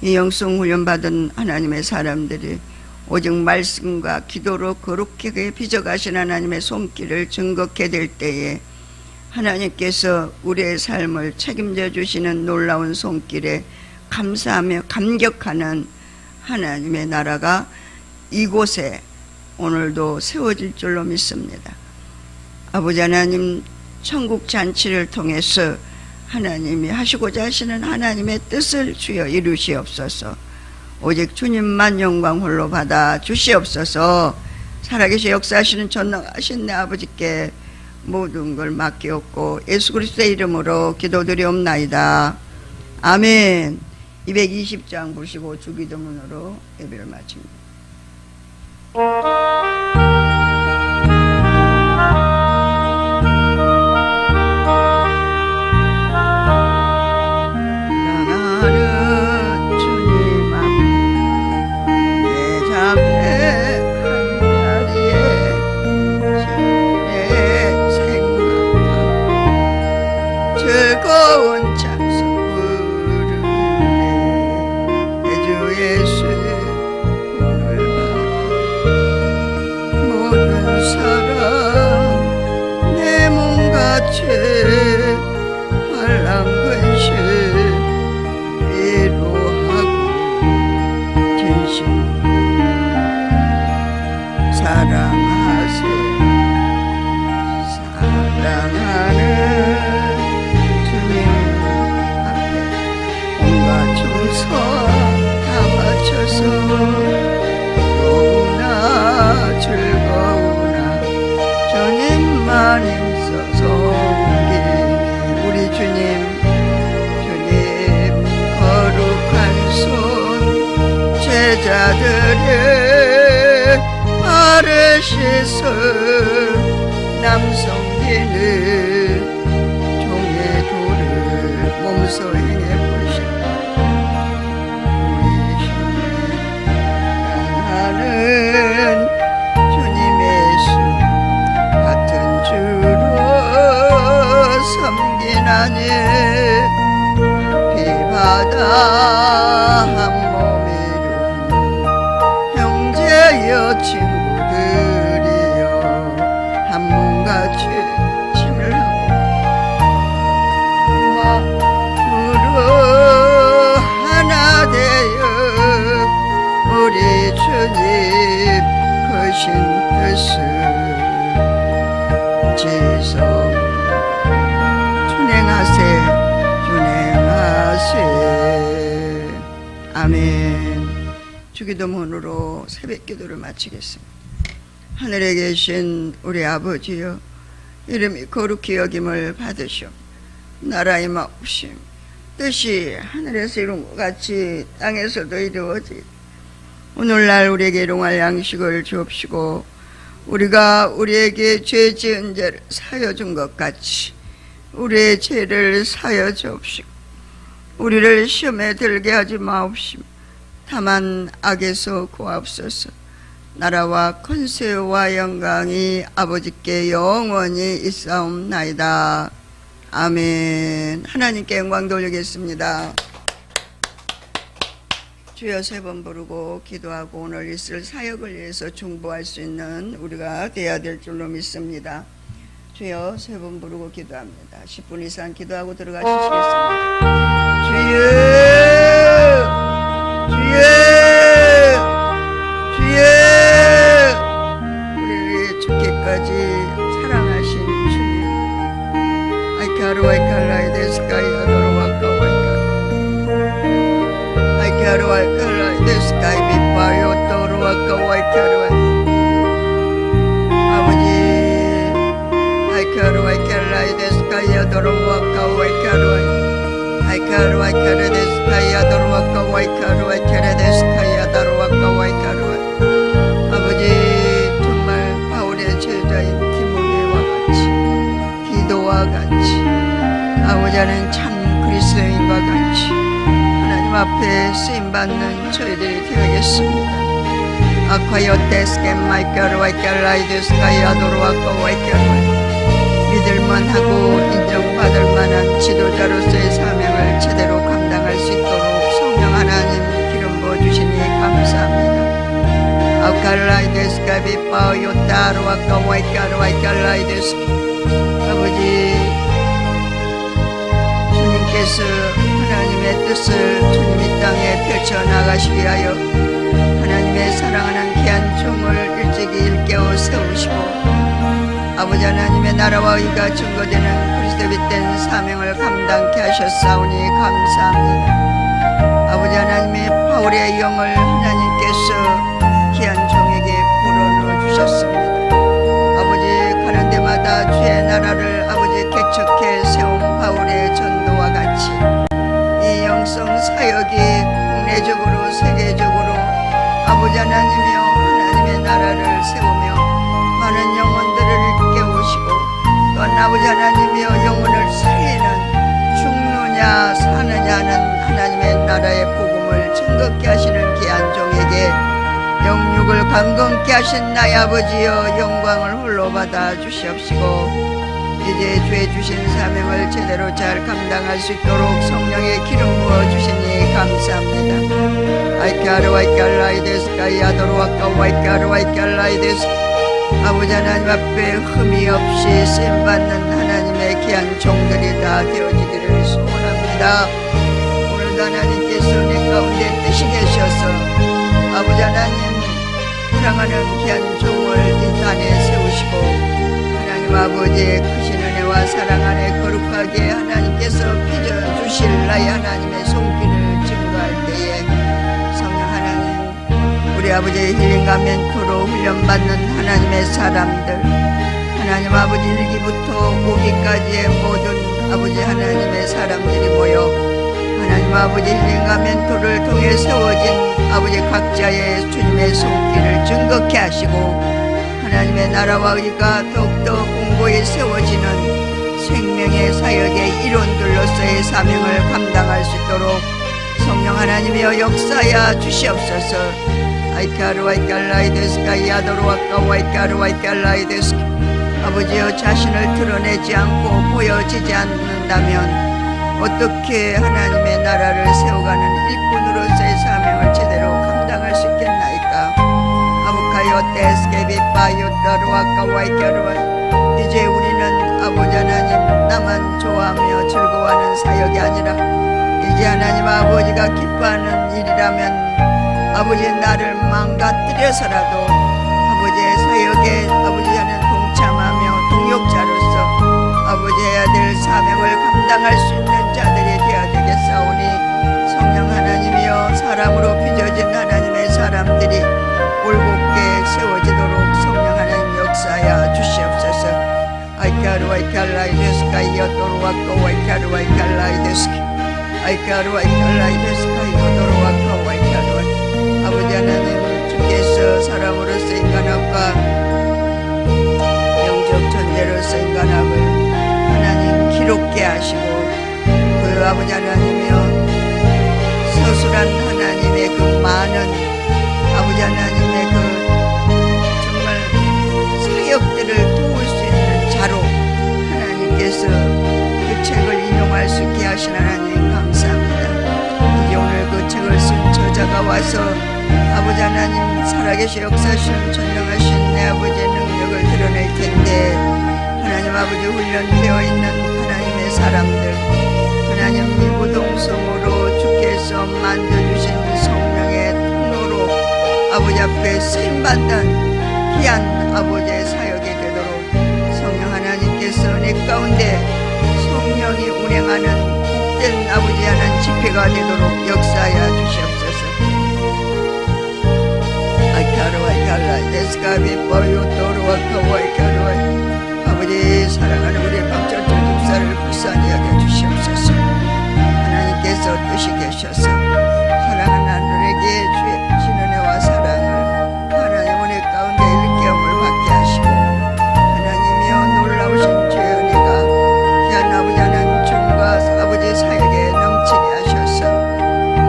이 영성훈련 받은 하나님의 사람들이 오직 말씀과 기도로 거룩하게 빚어가신 하나님의 손길을 증거케 될 때에 하나님께서 우리의 삶을 책임져 주시는 놀라운 손길에 감사하며 감격하는 하나님의 나라가 이곳에 오늘도 세워질 줄로 믿습니다. 아버지 하나님, 천국 잔치를 통해서 하나님이 하시고자 하시는 하나님의 뜻을 주여 이루시옵소서. 오직 주님만 영광 홀로 받아 주시옵소서. 살아계시 역사하시는 전능하신 내 아버지께 모든 걸 맡기옵고 예수 그리스도의 이름으로 기도드리옵나이다. 아멘. 220장 보시고 주기도문으로 예배를 마칩니다. 나는 주님 앞 내 잠의 한자리에 주의 생각하고 즐거운 찬송 부르네. 내 주 예수 사랑 내 몸같이 환난 근심 위로하고 진심 사랑하세. 사랑하는 주님 앞에 온갖 충성 다 바쳐서 즐거우나 주님만 힘써 섬기니. 우리 주님 거룩한 손 제자들의 발을 씻어 남 섬기는 종의 도를 몸소 행해 보시고 우리 주님 사랑하는 주님의 수 같은 주로 섬기나니 피바다 한 몸이룬 형제여 친구들이여 한 몸같이 침을 하고 주신 뜻을 지성 준행하세 준행하세. 아멘. 주기도문으로 새벽기도를 마치겠습니다. 하늘에 계신 우리 아버지여, 이름이 거룩히 여김을 받으시오. 나라의 마옵심 뜻이 하늘에서 이룬 것 같이 땅에서도 이루어지. 오늘날 우리에게 일용할 양식을 주옵시고, 우리가 우리에게 죄 지은 죄를 사여 준 것 같이 우리의 죄를 사여 주옵시고, 우리를 시험에 들게 하지 마옵시고 다만 악에서 구하옵소서. 나라와 권세와 영광이 아버지께 영원히 있사옵나이다. 아멘. 하나님께 영광 돌리겠습니다. 주여 세 번 부르고 기도하고 오늘 있을 사역을 위해서 중보할 수 있는 우리가 되어야 될 줄로 믿습니다. 주여 세 번 부르고 기도합니다. 10분 이상 기도하고 들어가시겠습니다. 주여 주여 주여, 우리를 죽기까지 사랑하신 주님, 아이카루 아이칼라이 데스카이 아도로 와카 와이카, 아이카루 아이칼라이 데스카이 비파요 도로 와카 와이카루. 아버지, 아이카루 아이칼라이 데스카이 아도로 와카 와이카루, 아이카루 아이칼라이 데스카이 아도로 와카 와이카루, 아이카루 데스카이 아도로 와카 와이카루. 아버지, 정말 바울의 제자인 디모데와 같이 기도와 같이 아버지는 참 그리스도인과 같이 하나님 앞에 쓰임받는 저희들이 되겠습니다. 아콰요 데스케 마이카르 와이카라이데스카이 아도로와카 와이카르, 믿을만하고 인정받을 만한 지도자로서의 사명을 제대로 감당할 수 있도록 성령 하나님 기름 부어주시니 감사합니다. 아칼라이데스카 비파요 따로와카 와이카르 와이칼라이데스. 아버지, 주님께서 하나님의 뜻을 주님 이 땅에 펼쳐나가시게 하여 하나님의 사랑하는 귀한 종을 일찍이 일깨워 세우시고, 아버지 하나님의 나라와 의가 증거되는 그리스도 빛된 사명을 감당케 하셨사오니 감사합니다. 아버지 하나님의 바울의 영을 하나님께서 귀한 종에게 불어넣어 주셨습니다. 아버지, 가는 데마다 주의 나라를 아버지 개척해 세운 바울의 전도와 같이 이 영성 사역이 국내적으로 세계적으로 아버지 하나님이여 하나님의 나라를 세우며 많은 영혼들을 깨우시고, 또한 아버지 하나님이여 영혼을 살리는 죽느냐 사느냐는 하나님의 나라의 복음을 증거케 하시는 귀한 종에게 영육을 강건케 하신 나의 아버지여 영광을 홀로 받아 주시옵시고, 이제 주의 주신 사명을 제대로 잘 감당할 수 있도록 성령의 기름 부어 주시니 감사합니다. 아이카르 와이칼라이데스카 야도로와카 와이카르 와이칼라이데스. 아버지 하나님 앞에 흠이 없이 쓰임받는 하나님의 귀한 종들이 다 되어지기를 소원합니다. 오늘도 하나님께서 내 가운데 뜻이 계셔서 아버지 하나님 사랑하는 귀한 종을 이 땅에 세우시고, 하나님 아버지의 크신 은혜와 사랑 안에 거룩하게 하나님께서 빚어주실 나의 하나님의 손길을 증거할 때에 성령 하나님, 우리 아버지의 힐링과 멘토로 훈련받는 하나님의 사람들, 하나님 아버지 1기부터 5기까지의 모든 아버지 하나님의 사람들이 모여 하나님 아버지 힐링과 멘토를 통해 세워진 아버지 각자의 주님의 손길을 증거케 하시고, 하나님의 나라와 의가 더욱더 공고히 세워지는 생명의 사역의 일원들로서의 사명을 감당할 수 있도록 성령 하나님이여 역사하여 주시옵소서. 아이카르 와이칼라이데스카 야도로와카 와이카르 와이칼라이데스. 아버지여, 자신을 드러내지 않고 보여지지 않는다면 어떻게 하나님의 나라를 세워가는 일꾼으로서의 사명을 제대로 감당할 수 있겠나이까. 아부카요 데스케비파요 따로와카 와이카르와. 이제 우리는 아버지 하나님 나만 좋아하며 즐거워하는 사역이 아니라 이제 하나님 아버지가 기뻐하는 일이라면 아버지 나를 망가뜨려서라도 아버지의 감당할 수 있는 자들이 되어야 되겠사오니 성령 하나님이여 사람으로 빚어진 하나님의 사람들이 올곧게 세워지도록 성령 하나님 역사하여 주시옵소서. 아이카루 아이칼라이 데스카 이어도로와코 아이카루 아이칼라이 데스키 아이카루 아이칼라이 데스카 이어도로와코 아이카루. 아버지 하나님 주께서 사람으로서 인간학과 영적 존재로서 인간학을 하나님 기록게 하시고 그 아버지 하나님이여 서술한 하나님의 그 많은 아버지 하나님의 그 정말 사역들을 도울 수 있는 자로 하나님께서 그 책을 인용할 수 있게 하신 하나님 감사합니다. 이제 오늘 그 책을 쓴 저자가 와서 아버지 하나님 살아계시 역사하신 전능하신 내 아버지의 능력을 드러낼 텐데 하나님 아버지 훈련되어 있는 하나님의 사람들 하나님 미구동성으로 주께서 만들어주신 성령의 통로로 아버지 앞에 쓰임받는 귀한 아버지의 사역이 되도록 성령 하나님께서 내 가운데 성령이 운행하는 복된 아버지 하나님 집회가 되도록 역사하여 주시옵소서. 아이카루아이칼라이 데스카비 뽀요토루와 카와이카루아이. 아버지 사랑하는 우리의 박철준 집사를 불쌍히 여겨주시옵소서. 하나님께서 뜻이 계셔서 사랑하는 하늘에게 주신 은혜와 사랑을 하나님 은혜 가운데 일깨움을 받게 하시고 하나님이여 놀라우신 주의 은혜가 귀한 아버지 하나님 종과 아버지 사역에 넘치게 하셔서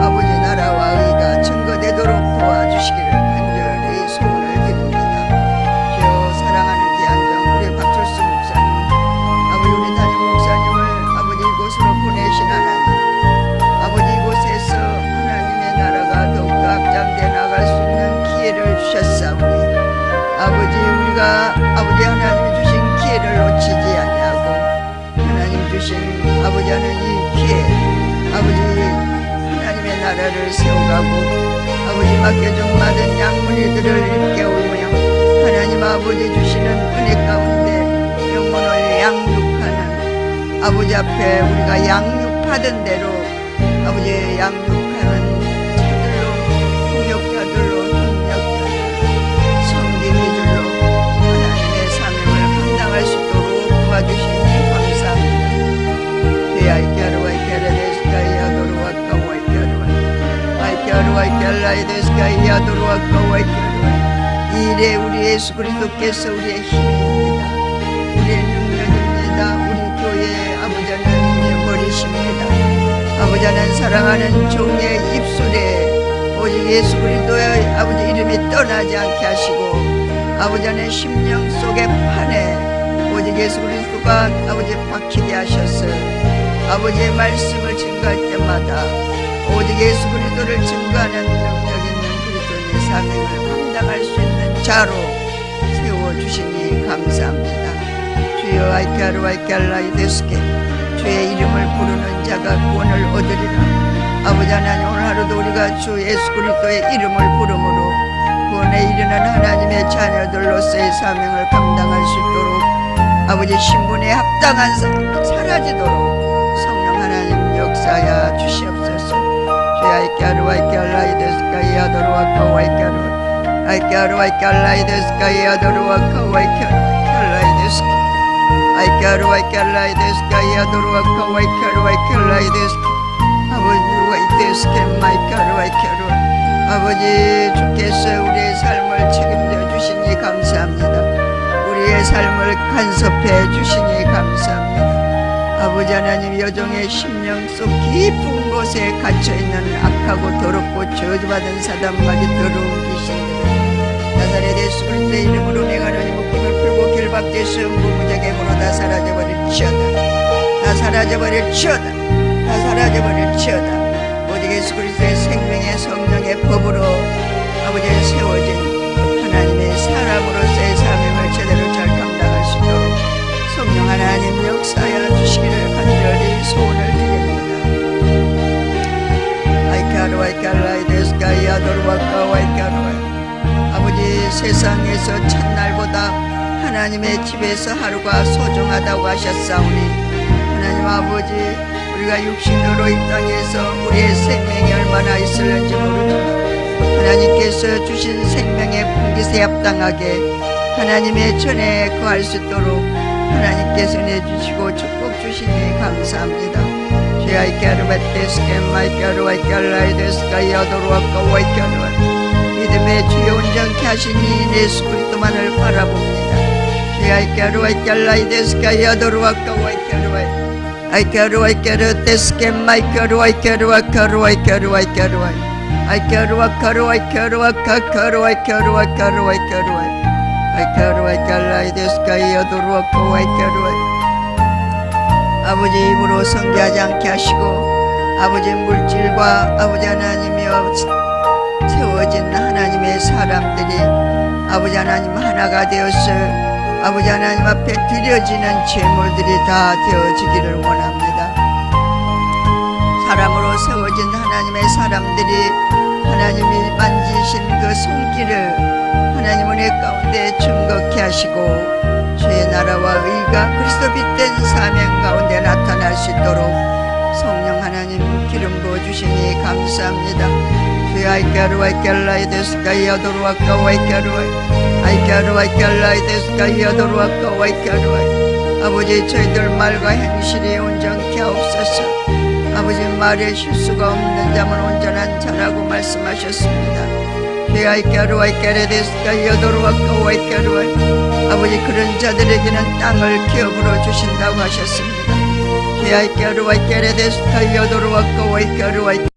아버지 나라와 의가 증거되도록 도와주시기를 간절히 소원을 드립니다. 주여 사랑하는 귀한 종 우리 박철수 목사님 아버지 우리 담임 목사님을 아버지 이곳으로 보내신 하나님 아버지 이곳에서 하나님의 나라가 더욱더 확장돼 나갈 수 있는 기회를 주셨사오니 아버지 우리가 아버지 하나님이 주신 기회를 놓치지 아니하고 하나님 주신 아버지 하나님 이 기회 아버지 하나님의 나라를 세워가고 아버지 맡겨준 받은 양문이들을 일깨우며 하나님 아버지 주시는 은혜 가운데 영혼을 양육하는 아버지 앞에 우리가 양육받은 대로 아버지 양육하는 자들로 통역자들로 동력자들로 성김이들로 하나님의 사명을 감당할 수 있도록 도와주시니 감사합니다. 아이카루 아이카라 데스카 이아도루와카 와이카루 아이카루 아이칼라이 데스카 이아도루와카 와이카루. 이래 우리 예수 그리스도께서 우리의 힘입니다. 우리의 능력입니다. 우리 교회의 아버지 하나님의 머리십니다. 아버지 하나님 사랑하는 종의 입술에 오직 예수 그리스도의 아버지 이름이 떠나지 않게 하시고 아버지 하나님 심령 속의 판에 오직 예수 그리스도가 아버지 박히게 하셔서 아버지의 말씀을 증거할 때마다 오직 예수 그리스도를 증거하는 능력 있는 그리스도의 사명을 감당할 수 있는 자로 세워주시니 감사합니다. 주여 아이카루 아이칼라이 데스케 주의 이름을 부르는 자가 구원을 얻으리라. 아버지 하나님 오늘 하루도 우리가 주 예수 그리스도의 이름을 부름으로 구원에 이르는 하나님의 자녀들로서의 사명을 감당할 수 있도록 아버지 신분에 합당한 사라지도록 성령 하나님 역사하여 주시옵소서. 주의 아이카루 아이칼라이 데스카 이아도루와카 와이카루 아이카루 아이칼라이 데스카 이아도루와카 와이카루 칼라이 데스카 아이카루 아이칼라이 데스카 이아도루와카 와이카루 아이칼라이 데스카 아버지 와이데스케 마이카루 아이카루. 아버지 주께서 우리의 삶을 책임져 주시니 감사합니다. 우리의 삶을 간섭해 주시니 감사합니다. 아버지 하나님 여종의 심령 속 깊은 곳에 갇혀있는 악하고 더럽고 저주받은 사단마귀 더러운 귀신들을 나사렛 예수 그리스도의 이름으로 내가 너희 묶임을 풀고 결박돼서 무무작행으로 다 사라져버릴지어다. 다 사라져버릴지어다. 다 사라져버릴지어다. 오직 예수 그리스도의 생명의 성령의 법으로 아버지를 세워진 하나님의 사람으로서의 사명을 제대로 잘 감당할 수 있도록 성령 하나님 역사하여 주시기를 간절히 소원을 드립니다. 아이카루 아이칼라이 데스카 이아도루와카 와이카루. 아버지 세상에서 첫날보다 하나님의 집에서 하루가 소중하다고 하셨사오니 하나님 아버지, 우리가 육신으로 이 땅에서 우리의 생명이 얼마나 있을는지 모르지만 하나님께서 주신 생명의 풍기세 합당하게 하나님의 전에 거할 수 있도록 하나님께서 내주시고 축복 주시니 감사합니다. 주의 깨르베테스케 마이케르와 켈라이데스카 야도로아카 와이케르와 믿음의 주여 온전케 하시니 예수 그리스도만을 바라봅니다. 주의 깨르와 켈라이데스카 야도로아카 와이케르와 아이케르와 켈르테스케 마이케르와 켈르와 켈르와 켈르와 켈르와 아이케르와 켈르와 켈르와 켈르와 켈르와 켈르와 켈르와 아이케르와 켈라이데스카 야도로아카 와이케르와 아버지 입으로 성기하지 않게 하시고 아버지 물질과 아버지 하나님이여 세워진 하나님의 사람들이 아버지 하나님 하나가 되어서 아버지 하나님 앞에 드려지는 제물들이 다 되어지기를 원합니다. 사람으로 세워진 하나님의 사람들이 하나님이 만지신 그 손길을 하나님 은혜 가운데 증거케 하시고 주의 나라와 의가 그리스도 빛된 사명 가운데 나타날 수 있도록 성령 하나님 기름 부어주시니 감사합니다. 주의 아이케르와 켈라이데스카 야도로아카 와이케르와 아이케르와 켈라이데스카 야도로아카 와이케르와 아버지 저희들 말과 행실이 온전케 하옵소서. 아버지 말에 실수가 없는 자면 온전한 자라고 말씀하셨습니다. 주의 아이케르와 켈레데스카 야도로아카 와이케르와 아버지 그런 자들에게는 땅을 기업으로 주신다고 하셨습니다. 주의 아이케르와 켈레데스카 야도로아카 와이케르와